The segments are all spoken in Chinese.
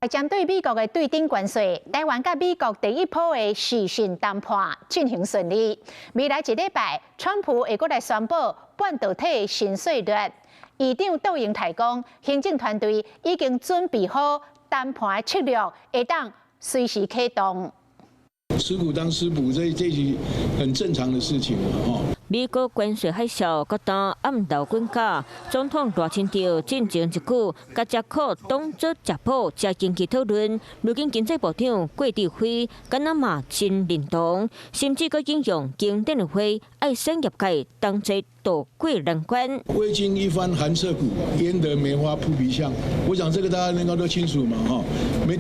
针对美国的对顶关税，台湾甲美国第一波的时讯谈判进行顺利。未来一礼拜，川普会阁来宣布半导体新税率。议长窦英泰讲，行政团队已经准备好谈判的策略，会当随时启动。吃苦当吃补，这是很正常的事情嘛，哈。美国关税海啸各当暗道滚价，总统大清朝进前一句，甲食苦当作食补，加经济讨论。如今经济部长郭志辉敢若嘛真认同，甚至佮引用经典的话，爱产业界当作渡过难关。未经一番寒彻骨，焉得梅花扑鼻香？我想这个大家应该都清楚嘛，哈。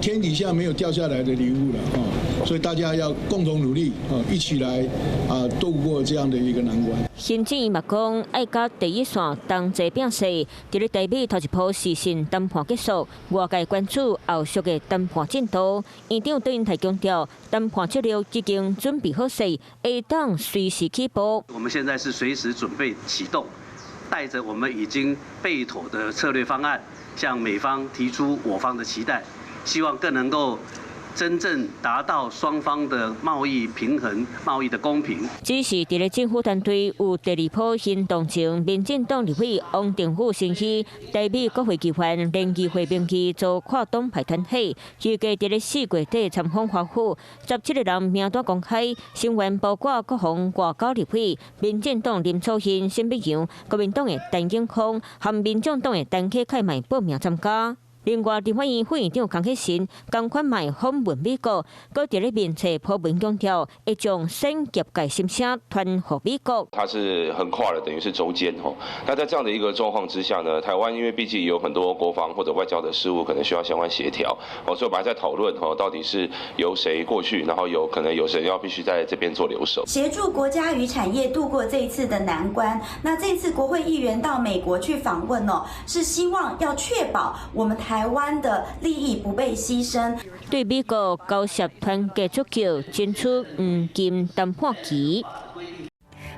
天底下没有掉下来的礼物了，哈。所以大家要共同努力，一起来度过这样的一个难关。行政院嘛讲，爱甲第一线同齐并势，伫咧台美头一波时讯谈判结束，外界关注后续的谈判进度。院长窦英泰强调，谈判策略已经准备好势，会当随时起步。我们现在是随时准备启动，带着我们已经备妥的策略方案，向美方提出我方的期待，希望更能够真正达到双方的贸易平衡、贸易的公平。只是伫咧政府团队有第二波行动前，民进党立委王定宇承认，台美国会期间联议会名义遭跨党派团体，预计伫咧4月底参访华府，17个人名单公开，成员包括国防外交立委、民进党林楚欣、沈美阳、国民党的陈永康和民众党的陈启凯买报名参加。另外，立法院副院长康启臣同款卖访问美国，佮伫咧面册普文强调，会将产业界心声传予美国。它是横跨了，等于是中间吼。那在这样的一个状况之下呢，台湾因为毕竟有很多国防或者外交的事务，可能需要相关协调，所以我们还在讨论到底是由谁过去，然后可能有谁要必须在这边做留守，协助国家与产业度过这一次的难关。那这次国会议员到美国去访问是希望要确保我们台湾的利益不被牺牲。对美国交涉团结足球，争取黄金谈判期。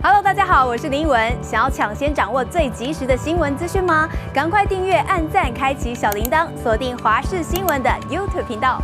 Hello， 大家好，我是林依文。想要抢先掌握最及时的新闻资讯吗？赶快订阅、按赞、开启小铃铛，锁定华视新闻的 YouTube 频道。